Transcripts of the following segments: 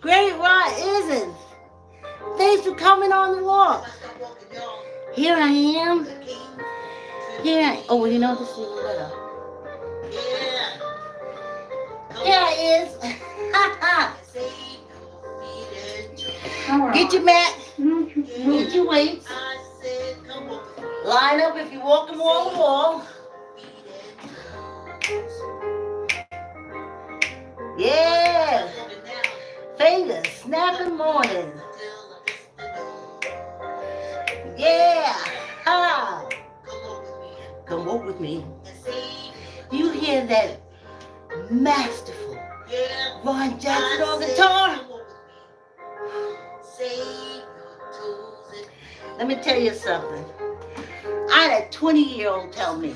Great Rod isn't. Thanks for coming on the walk. Here I am. Oh, well, you know, this is even better. Here it is. Get your mat. Get your weights. Line up if you're walking wall to wall. Yeah. Fingers snapping morning. Yeah. Ha. Come walk with me. You hear that masterful Ron Jackson on guitar? Let me tell you something. I had a 20-year-old tell me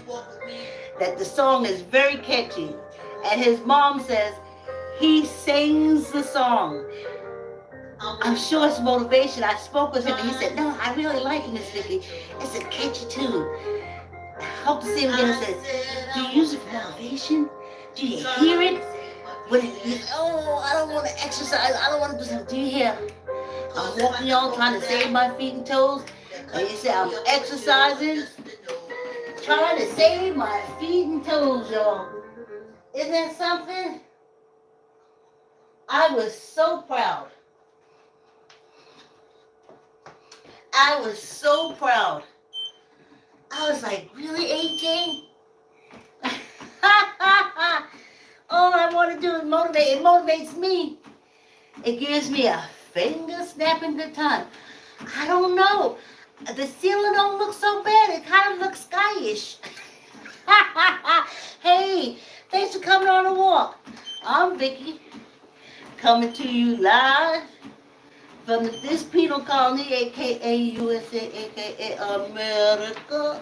that the song is very catchy, and his mom says he sings the song. I'm sure it's motivation. I spoke with him and he said, no, I really like it, Miss Vicki. It's a catchy tune. I hope to see him again. I said, do you use it for motivation? Do you hear it? When I don't want to exercise. I don't want to do something. Do you hear? I'm walking y'all trying to save my feet and toes. And you say I'm exercising. Trying to save my feet and toes, y'all. Isn't that something? I was so proud. I was so proud. I was like, really, AJ? All I want to do is motivate. It motivates me. It gives me a finger-snapping good time. I don't know. The ceiling don't look so bad. It kind of looks skyish. Hey, thanks for coming on a walk. I'm Vicki, coming to you live from this penal colony, a.k.a. USA, a.k.a. America.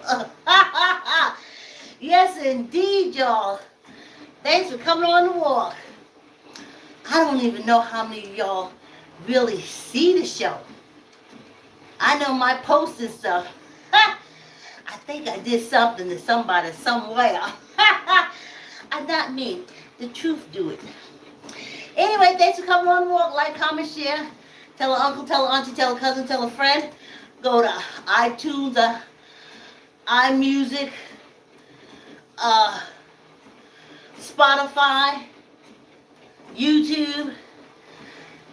Yes, indeed, y'all. Thanks for coming on the walk. I don't even know how many of y'all really see the show. I know my posts and stuff. I think I did something to somebody somewhere. Not me. The truth do it. Anyway, thanks for coming on the walk. Like, comment, share. Tell an uncle, tell an auntie, tell a cousin, tell a friend. Go to iTunes, iMusic, Spotify, YouTube,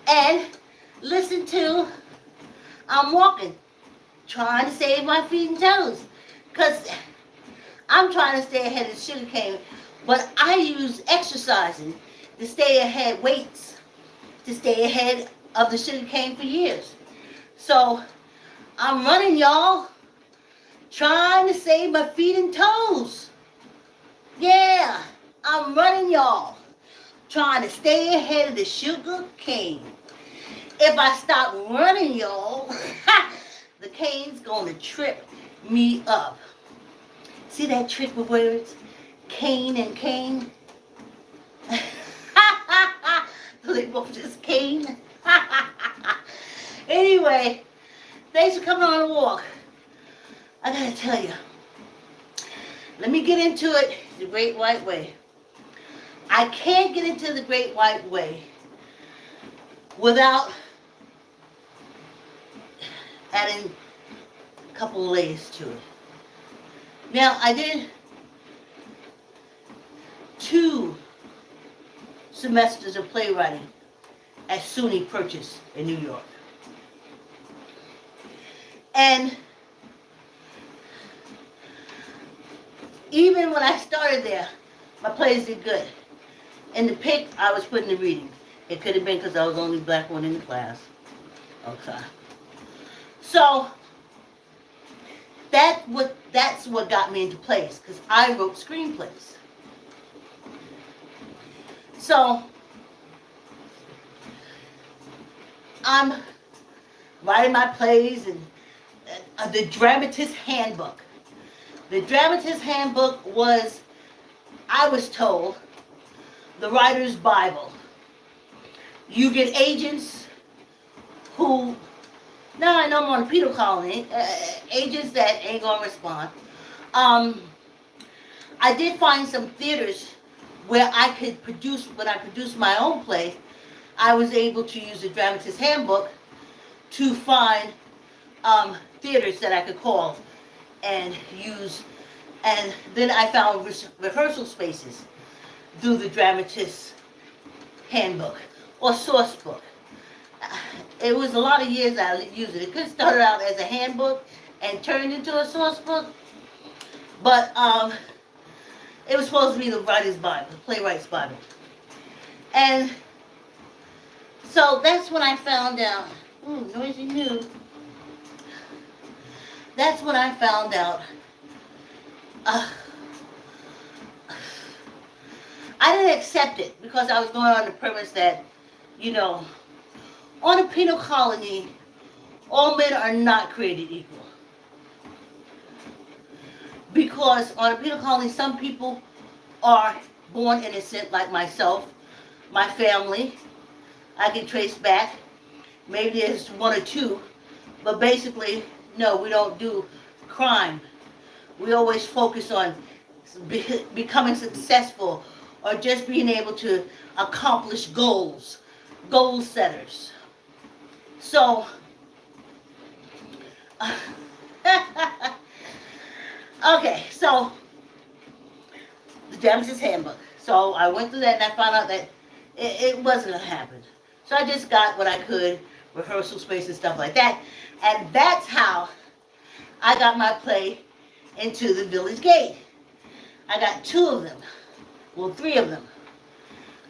and listen to I'm Walking, trying to save my feet and toes, because I'm trying to stay ahead of the sugar cane, but I use exercising to stay ahead, weights, to stay ahead of the sugar cane for years. So I'm running, y'all, trying to save my feet and toes. Yeah, I'm running, y'all, trying to stay ahead of the sugar cane. If I stop running, y'all, the cane's going to trip me up. See that trick with words? Cane and cane? They both just cane. Anyway, thanks for coming on a walk. I gotta tell you, let me get into it the Great White Way. I can't get into the Great White Way without adding a couple of layers to it. Now, I did 2 semesters of playwriting at SUNY Purchase in New York. And even when I started there, my plays did good. In the pick, I was put in the reading. It could have been because I was the only black one in the class. Okay. So that's what got me into plays, because I wrote screenplays. So I'm writing my plays, and the Dramatist Handbook. The Dramatist Handbook was, I was told, the writer's Bible. You get agents who, now I know I'm on a penal colony, agents that ain't gonna respond. I did find some theaters where I could produce, when I produced my own play, I was able to use the Dramatist Handbook to find theaters that I could call and use. And then I found rehearsal spaces through the Dramatist Handbook or Source Book. It was a lot of years I used it. It could have started out as a handbook and turned into a source book, but it was supposed to be the writer's Bible, the playwright's Bible. And so that's when I found out, noisy new. That's when I found out I didn't accept it because I was going on the premise that, on a penal colony, all men are not created equal. Because on a penal colony, some people are born innocent, like myself, my family. I can trace back. Maybe there's one or two, but basically, no, we don't do crime. We always focus on becoming successful or just being able to accomplish goals, goal setters. So, okay, so the Dramatist Handbook. So I went through that and I found out that it wasn't going to happen. So I just got what I could, rehearsal space and stuff like that. And that's how I got my play into the Village Gate. I got 2 of them. Well, 3 of them.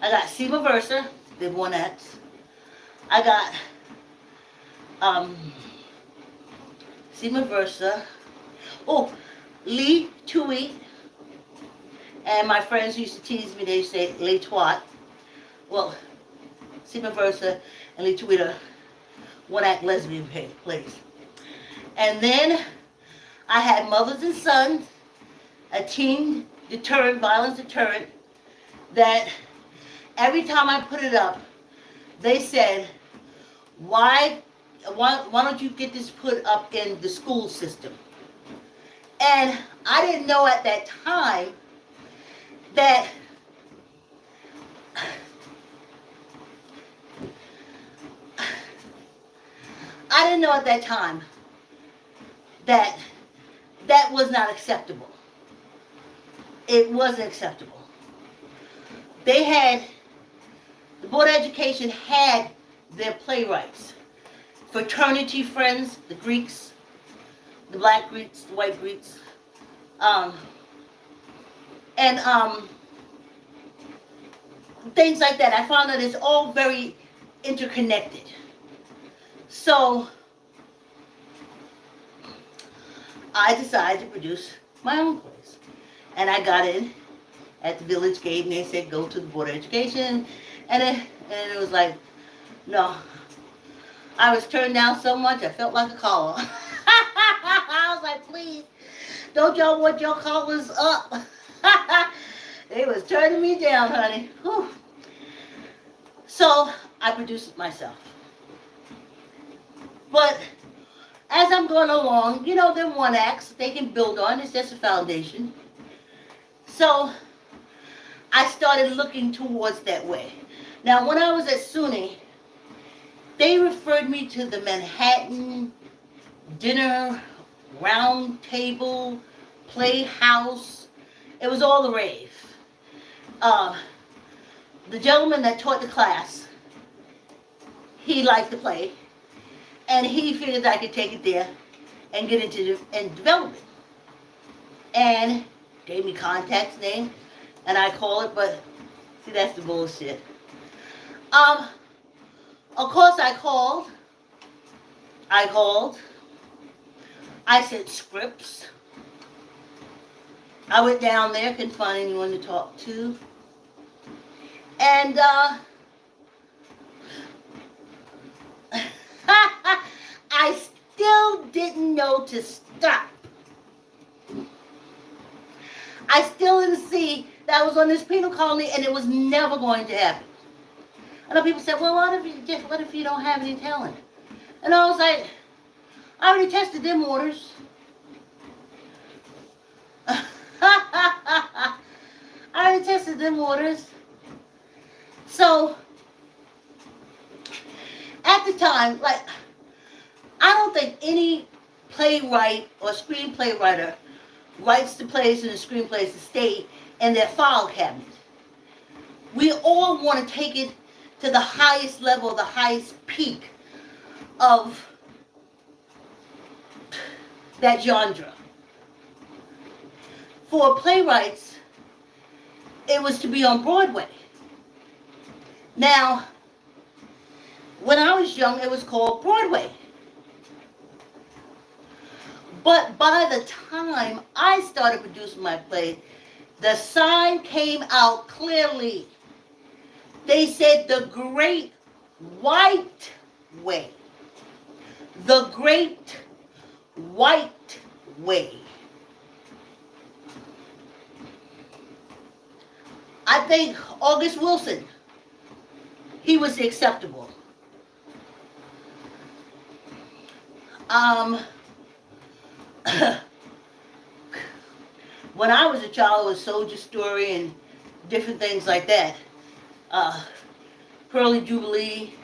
I got Sima Versa, the one acts. I got Sima Versa. Oh, Lee Tui. And my friends used to tease me, they say Lee Twat. Well, Sima Versa and Lee Tui are one-act lesbian plays. And then I had Mothers and Sons, a teen deterrent, violence deterrent, that every time I put it up, they said, why don't you get this put up in the school system? And I didn't know at that time that that was not acceptable. It wasn't acceptable. The Board of Education had their playwrights. Fraternity friends, the Greeks, the black Greeks, the white Greeks, and things like that. I found that it's all very interconnected. So I decided to produce my own plays. And I got in at the Village Gate and they said go to the Board of Education. And it was like, no. I was turned down so much I felt like a caller. I was like, please, don't y'all want your callers up? They was turning me down, honey. Whew. So I produced it myself. But as I'm going along, they're one acts they can build on. It's just a foundation. So I started looking towards that way. Now, when I was at SUNY, they referred me to the Manhattan Dinner Round Table Playhouse. It was all the rave. The gentleman that taught the class, he liked the play, and he figured I could take it there and get into and develop it. And gave me contacts name, and I call it, but see, that's the bullshit. Of course I called. I sent scripts. I went down there, couldn't find anyone to talk to. And I still didn't know to stop. I still didn't see that I was on this penal colony and it was never going to happen. I know people said, well, what if you don't have any talent? And I was like, I already tested them waters. I already tested them waters. So time, like, I don't think any playwright or screenplay writer writes the plays and the screenplays to stay in their file cabinet. We all want to take it to the highest level, the highest peak of that genre. For playwrights, it was to be on Broadway. Now, when I was young, it was called Broadway. But by the time I started producing my play, the sign came out clearly. They said the Great White Way. The Great White Way. I think August Wilson, he was acceptable. When I was a child, it was Soldier Story and different things like that. Pearly Jubilee,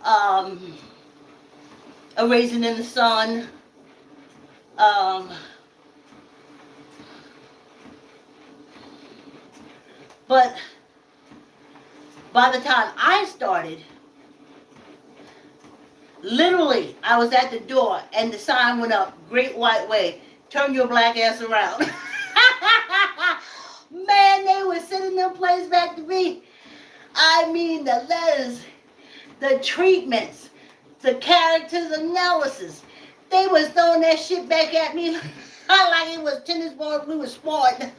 A Raisin in the Sun, but by the time I started, literally, I was at the door and the sign went up, Great White Way, turn your black ass around. Man, they were sending them plays back to me. I mean, the letters, the treatments, the characters analysis. They was throwing that shit back at me like it was tennis balls we were sparring.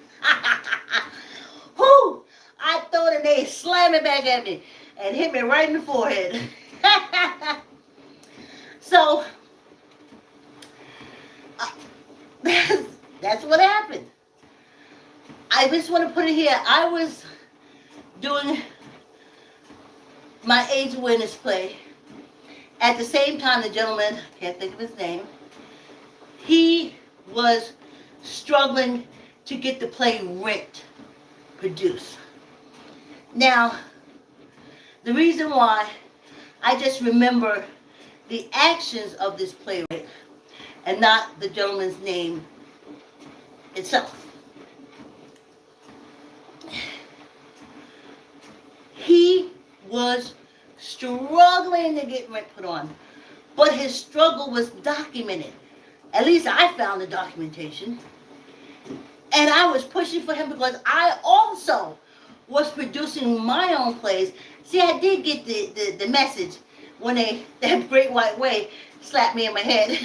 Whoo! I throw it and they slam it back at me and hit me right in the forehead. So, that's what happened. I just want to put it here. I was doing my AIDS awareness play. At the same time, the gentleman, I can't think of his name, he was struggling to get the play Rent produced. Now, the reason why, I just remember the actions of this playwright and not the gentleman's name itself. He was struggling to get Rent put on, but his struggle was documented. At least I found the documentation. And I was pushing for him because I also was producing my own plays. See, I did get the message when that Great White Way slapped me in my head.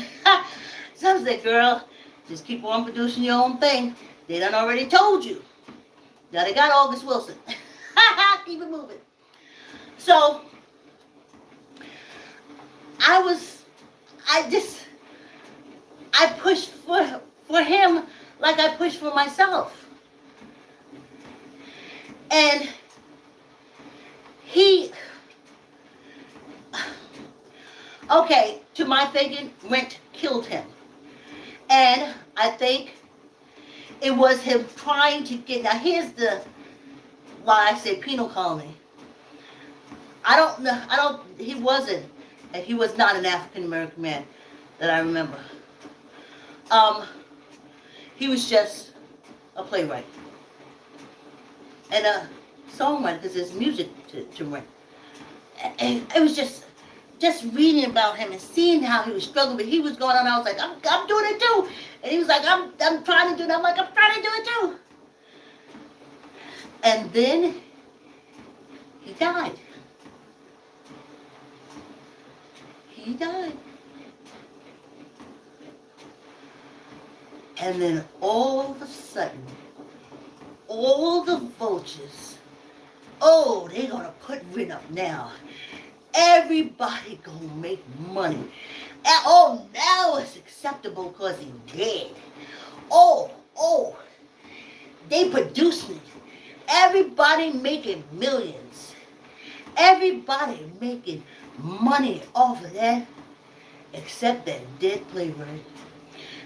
So I was like, girl, just keep on producing your own thing. They done already told you. Now they got August Wilson. Keep it moving. So, I pushed for him like I pushed for myself. And okay, to my thinking, Rent killed him. And I think it was him trying to get, now here's why I say penal colony. He was not an African American man that I remember. He was just a playwright and a songwriter because there's music to Rent. And it was just reading about him and seeing how he was struggling, but he was going on. I was like, I'm doing it too. And he was like, I'm trying to do it. I'm like, I'm trying to do it too. And then he died. He died. And then all of a sudden, all the vultures, oh, they're going to put Rent up now. Everybody gonna make money. And, oh, now it's acceptable because he's dead. Oh, they producing it. Everybody making millions. Everybody making money off of that, except that dead playwright.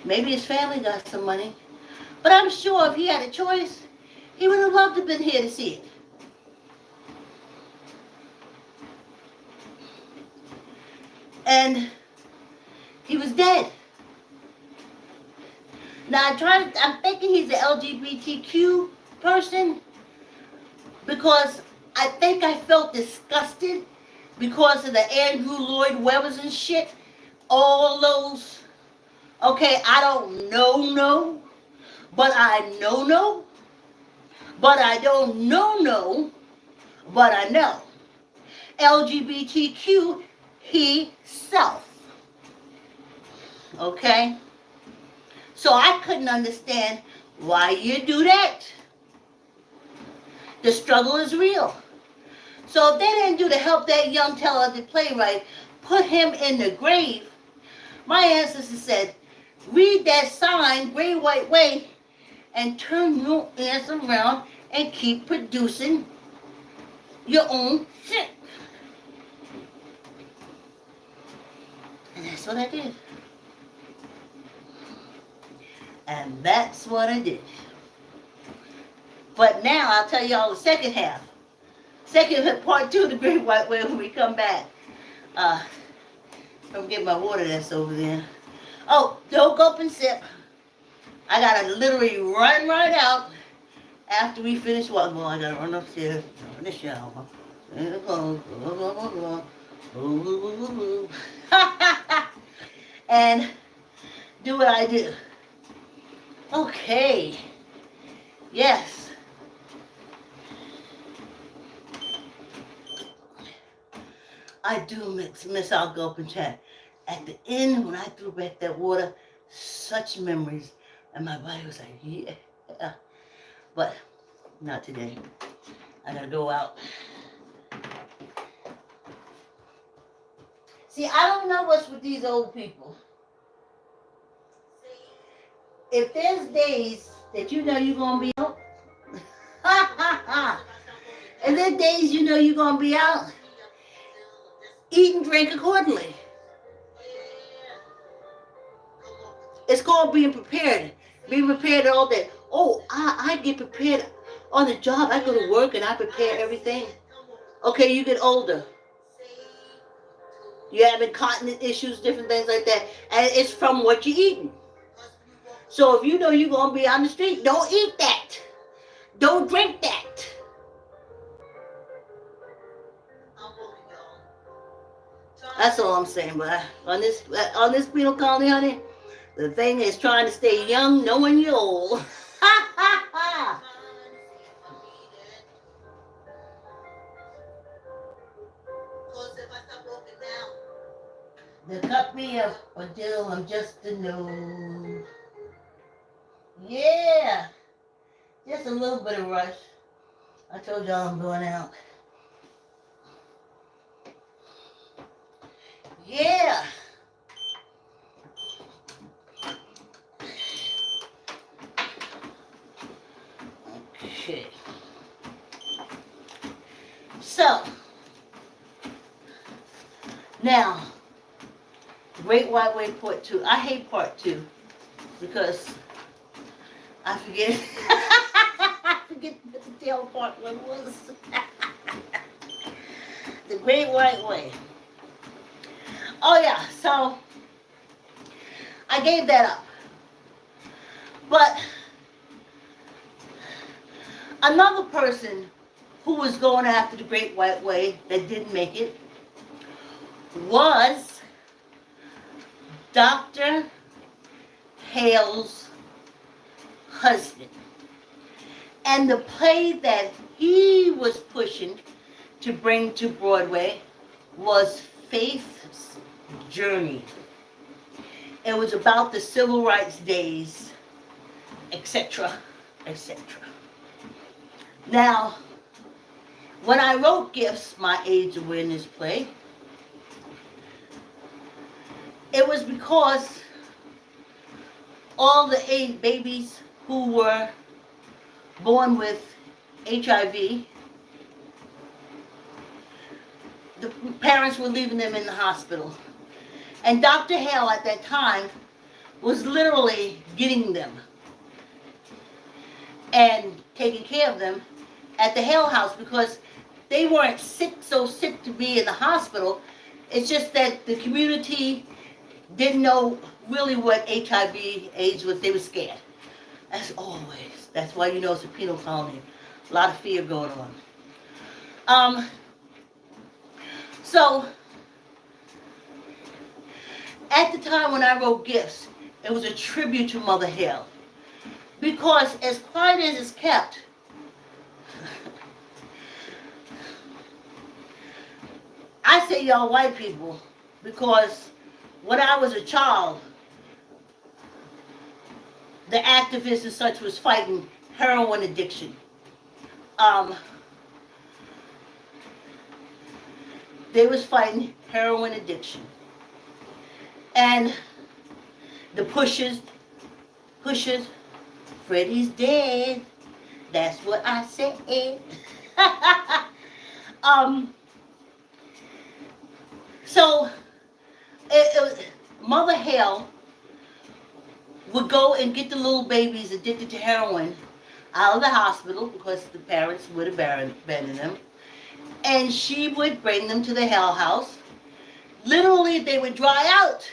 Maybe his family got some money, but I'm sure if he had a choice, he would have loved to have been here to see it. And he was dead. Now I'm thinking he's an LGBTQ person because I think I felt disgusted because of the Andrew Lloyd Webbers and shit. All those, okay, I don't know, but I know, but I don't know, but I know. LGBTQ, he, self. Okay? So I couldn't understand why you do that. The struggle is real. So if they didn't do to help that young talented playwright put him in the grave, my ancestors said, read that sign, Great White Way, and turn your ass around and keep producing your own shit. And that's what I did. And that's what I did. But now I'll tell y'all the second half. Part 2 of the Great White Way when we come back. Don't get my water that's over there. Oh, don't go up and sip. I gotta literally run right out after we finish walking. Well, I gotta run upstairs, in the shower. And do what I do. Okay. Yes. I do miss our gulping chat. At the end, when I threw back that water, such memories. And my body was like, yeah. But not today. I gotta go out. See, I don't know what's with these old people. If there's days that you know you're gonna be out, and then days you know you're gonna be out, eat and drink accordingly. It's called being prepared. Being prepared all day. Oh, I get prepared on the job. I go to work and I prepare everything. Okay, you get older. You're having continent issues, different things like that. And it's from what you're eating. So if you know you're going to be on the street, don't eat that. Don't drink that. That's all I'm saying, but on this penal colony, honey, the thing is trying to stay young, knowing you're old. They cut me up until I'm just a nose. Yeah. Just a little bit of rush. I told y'all I'm going out. Yeah. Okay. So, now, Great White Way Part 2. I hate Part 2 because I forget. I forget what the tail part one was. The Great White Way. Oh yeah, so I gave that up. But another person who was going after the Great White Way that didn't make it was Dr. Hale's husband. And the play that he was pushing to bring to Broadway was Faith's Journey. It was about the civil rights days, etc., etc. Now, when I wrote Gifts, my AIDS awareness play, it was because all the AIDS babies who were born with HIV, the parents were leaving them in the hospital. And Dr. Hale at that time was literally getting them and taking care of them at the Hale house because they weren't so sick to be in the hospital. It's just that the community didn't know really what HIV AIDS was. They were scared. As always. That's why you know it's a penal colony. A lot of fear going on. So, at the time when I wrote Gifts, it was a tribute to Mother Hill. Because as quiet as it's kept, I say y'all white people, because when I was a child, the activists and such was fighting heroin addiction. They was fighting heroin addiction. And the pushers, Freddie's dead. That's what I said. So, Mother Hale would go and get the little babies addicted to heroin out of the hospital because the parents would abandon them. And she would bring them to the Hale house. Literally, they would dry out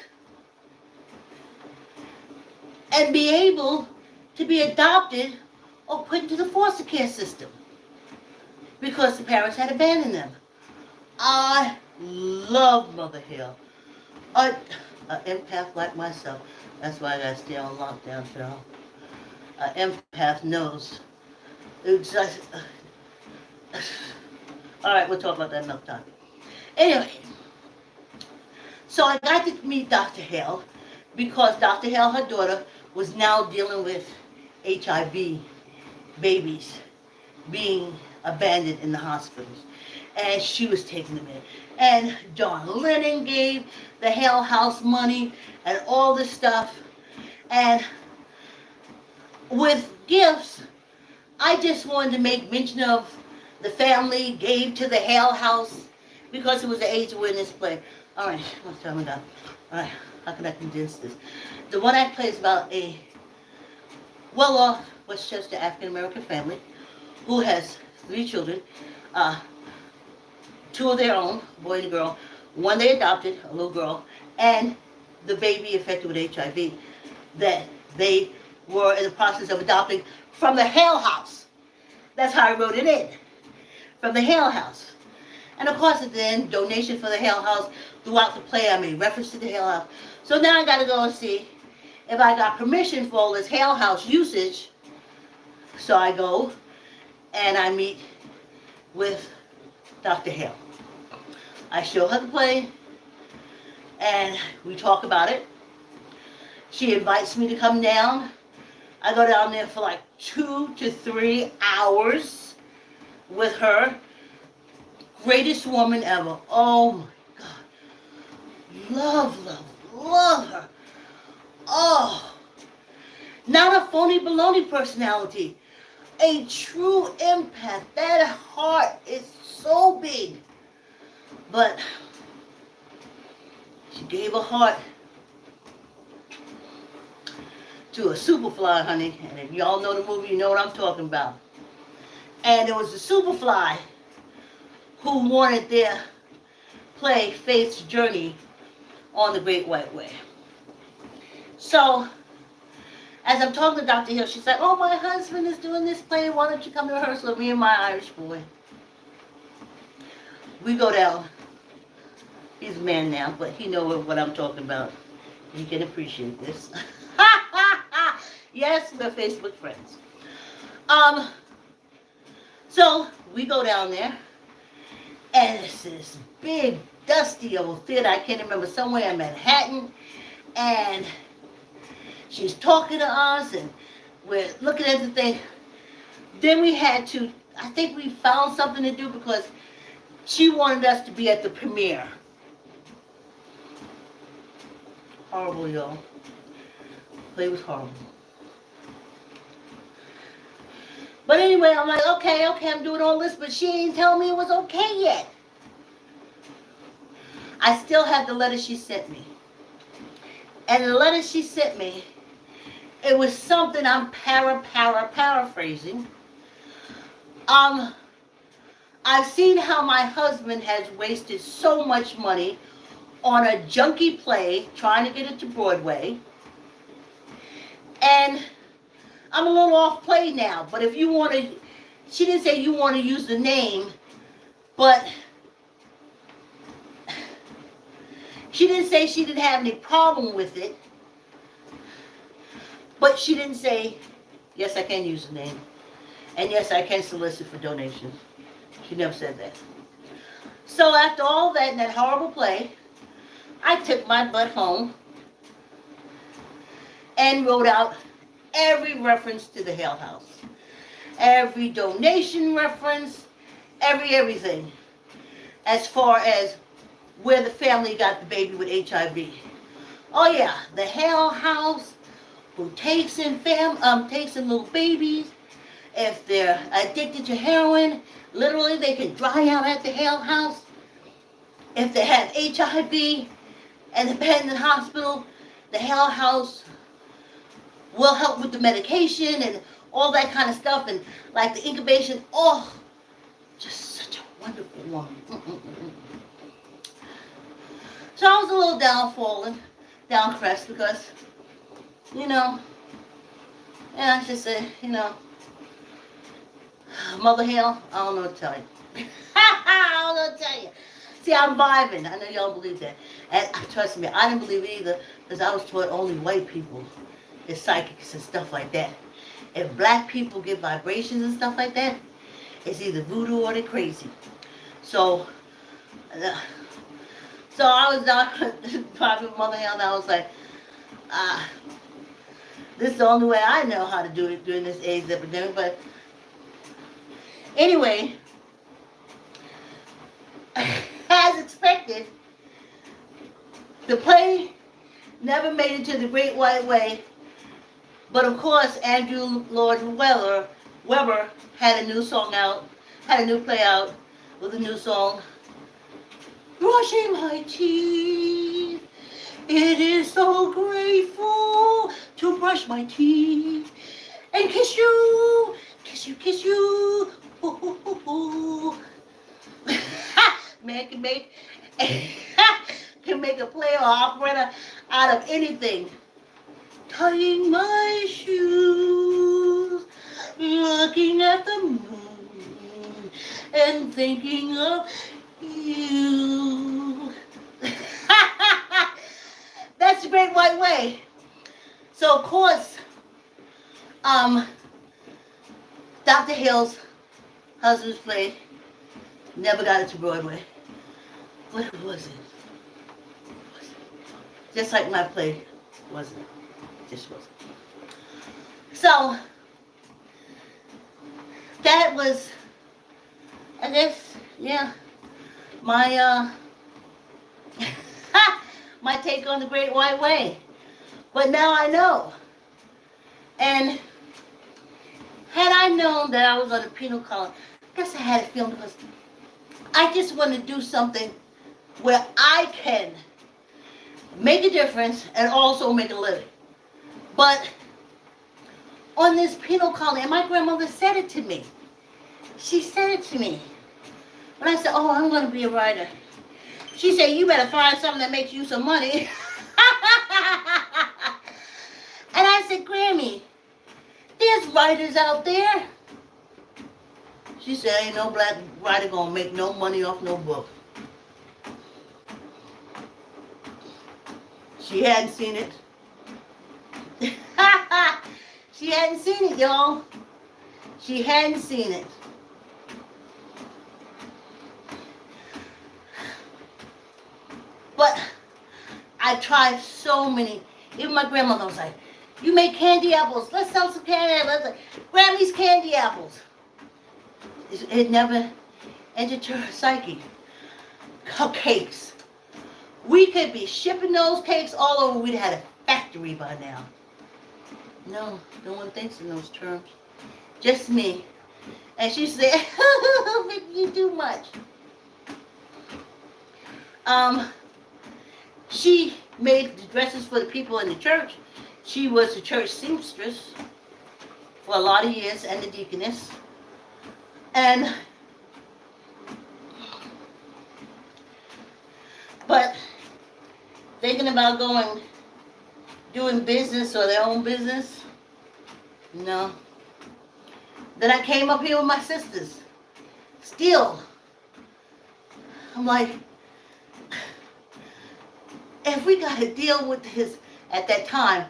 and be able to be adopted or put into the foster care system because the parents had abandoned them. I love Mother Hill. An empath like myself. That's why I gotta stay on lockdown, y'all. An empath knows. It's just. Alright, we'll talk about that another time. Anyway, so I got to meet Dr. Hale because Dr. Hale, her daughter, was now dealing with HIV babies being abandoned in the hospitals. And she was taking them in. And John Lennon gave the Hale House money and all this stuff. And with Gifts, I just wanted to make mention of the family gave to the Hale House because it was an AIDS awareness play. All right, let's tell me that. All right, how can I condense this? The one I play is about a well-off Westchester African-American family who has 3 children, 2 of their own, a boy and a girl, 1 they adopted, a little girl, and the baby affected with HIV that they were in the process of adopting from the Hale House. That's how I wrote it in, from the Hale House. And of course at the end, donation for the Hale House. Throughout the play I made reference to the Hale House. So now I gotta go and see if I got permission for all this Hale House usage. So I go and I meet with Dr. Hale. I show her the play and we talk about it. She invites me to come down. I go down there for like 2 to 3 hours with her. Greatest woman ever. Oh my God. Love, love, love her. Oh. Not a phony baloney personality. A true empath. That heart is so big. But she gave her heart to a superfly, honey. And if y'all know the movie, you know what I'm talking about. And it was the superfly who wanted their play, Faith's Journey on the Great White Way. So, as I'm talking to Dr. Hill, she's like, oh, my husband is doing this play. Why don't you come to rehearsal with me and my Irish boy? We go down. He's a man now, but he knows what I'm talking about. He can appreciate this. Yes, we're Facebook friends. So we go down there, and it's this big, dusty old theater. I can't remember, somewhere in Manhattan, and she's talking to us, and we're looking at the thing. Then we had to, I think we found something to do because she wanted us to be at the premiere. Horrible, y'all. Play was horrible. But anyway, I'm like, okay, I'm doing all this, but she ain't telling me it was okay yet. I still have the letter she sent me. And the letter she sent me, it was something I'm paraphrasing. I've seen how my husband has wasted so much money on a junky play, trying to get it to Broadway. And I'm a little off play now, but if you want to, she didn't say you want to use the name, but she didn't say she didn't have any problem with it. But she didn't say, yes, I can use the name. And yes, I can solicit for donations. She never said that. So after all that and that horrible play, I took my butt home and wrote out every reference to the Hale House. Every donation reference, everything. As far as where the family got the baby with HIV. Oh yeah, the Hale House, who takes in little babies. If they're addicted to heroin, literally they can dry out at the Hale House. If they have HIV and they're been in the hospital, the Hale House will help with the medication and all that kind of stuff, and like the incubation. Oh, just such a wonderful woman. So I was a little down crest because, and I just said, Mother Hale, I don't know what to tell you. I don't know what to tell you. See, I'm vibing. I know y'all don't believe that. And trust me, I didn't believe it either because I was taught only white people is psychics and stuff like that. If black people get vibrations and stuff like that, it's either voodoo or they're crazy. So I was down talking with Mother Hale, and I was like, this is the only way I know how to do it during this AIDS epidemic. But anyway, as expected, the play never made it to the Great White Way. But of course, Andrew Lloyd Webber had a new song out, had a new play out with a new song. Brushing my teeth, it is so grateful to brush my teeth and kiss you, ooh, ooh, ooh, ooh. Man can make a play or operetta out of anything. Tying my shoes, looking at the moon, and thinking of you. That's the Great White Way. So of course, Dr. Hale's husband's play never got it to Broadway. What was it? Just like my play wasn't. Just wasn't. So that was, I guess, yeah, my my take on the Great White Way. But now I know. And had I known that I was on a penal colony, I guess I had a feeling because I just want to do something where I can make a difference and also make a living. But on this penal colony, and my grandmother said it to me. She said it to me. When I said, oh, I'm going to be a writer. She said, you better find something that makes you some money. And I said, Grammy, there's writers out there. She said, ain't no black writer going to make no money off no book. She hadn't seen it. She hadn't seen it, y'all. She hadn't seen it. But I tried so many. Even my grandmother was like, you make candy apples. Let's sell some candy apples. Like, Grammy's candy apples. It never entered her psyche. Cupcakes. We could be shipping those cakes all over. We'd have had a factory by now. No one thinks in those terms. Just me. And she said, Vicki, you do much. She made the dresses for the people in the church. She was the church seamstress for a lot of years and the deaconess. But thinking about doing business or their own business. No. Then I came up here with my sisters. Still, I'm like, if we got to deal with this at that time,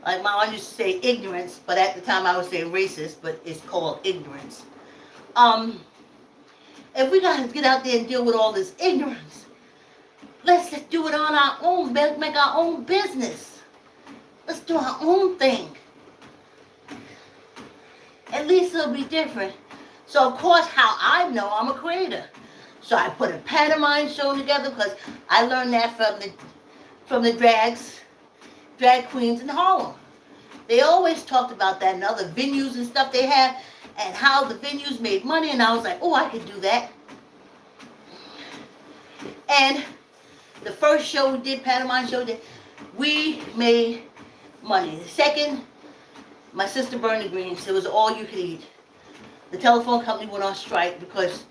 like my mom used to say ignorance, but at the time I would say racist, but it's called ignorance. If we got to get out there and deal with all this ignorance, let's just do it on our own, make our own business. Let's do our own thing. At least it'll be different. So of course, how I know I'm a creator. So I put a pantomime show together because I learned that from the drag queens in Harlem. They always talked about that and other venues and stuff they had and how the venues made money, and I was like, oh, I could do that. And the first show we did, pantomime show, we made money. The second, my sister burned the greens. It was all you could eat. The telephone company went on strike because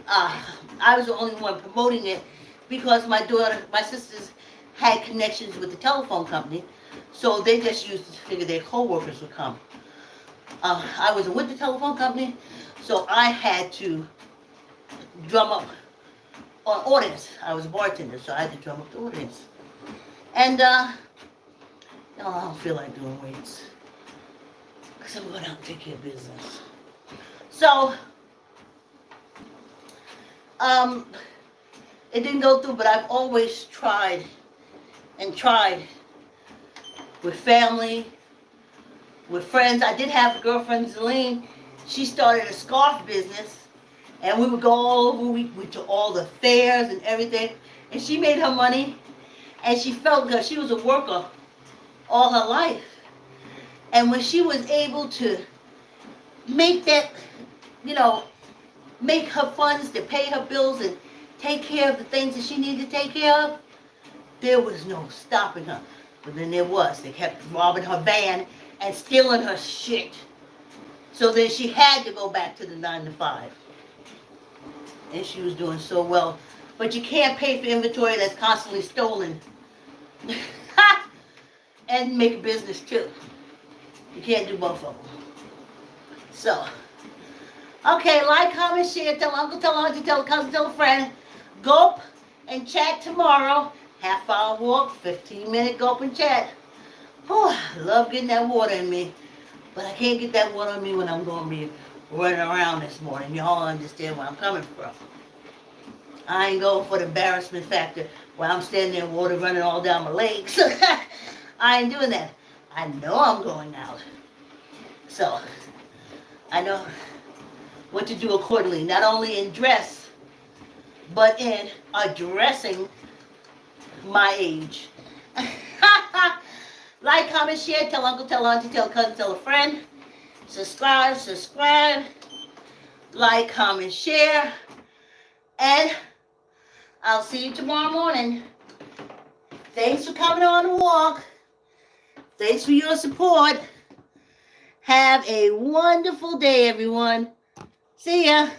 I was the only one promoting it because my sisters had connections with the telephone company, so they just used to figure their co-workers would come. I was with the telephone company, so I had to drum up on audience. I was a bartender, so I had to drum up the audience. And I don't feel like doing weights because I'm going out and take care of business. So it didn't go through, but I've always tried with family, with friends. I did have a girlfriend, Zelene. She started a scarf business, and we would go all over. We went to all the fairs and everything, and she made her money, and she felt good. She was a worker all her life, and when she was able to make that, make her funds to pay her bills and take care of the things that she needed to take care of, there was no stopping her. But then there was. They kept robbing her van and stealing her shit. So then she had to go back to the 9 to 5. And she was doing so well. But you can't pay for inventory that's constantly stolen. And make a business too. You can't do both of them. So, okay, like, comment, share, tell uncle, tell auntie, tell a cousin, tell a friend. Gulp and chat tomorrow. Half-hour walk, 15-minute gulp and chat. Oh, I love getting that water in me. But I can't get that water in me when I'm going to be running around this morning. Y'all understand where I'm coming from. I ain't going for the embarrassment factor where I'm standing there, water running all down my legs. I ain't doing that. I know I'm going out. So, I know what to do accordingly. Not only in dress, but in addressing my age. Like, comment, share, tell uncle, tell auntie, tell a cousin, tell a friend. Subscribe. Like, comment, share. And I'll see you tomorrow morning. Thanks for coming on the walk. Thanks for your support. Have a wonderful day, everyone. See ya.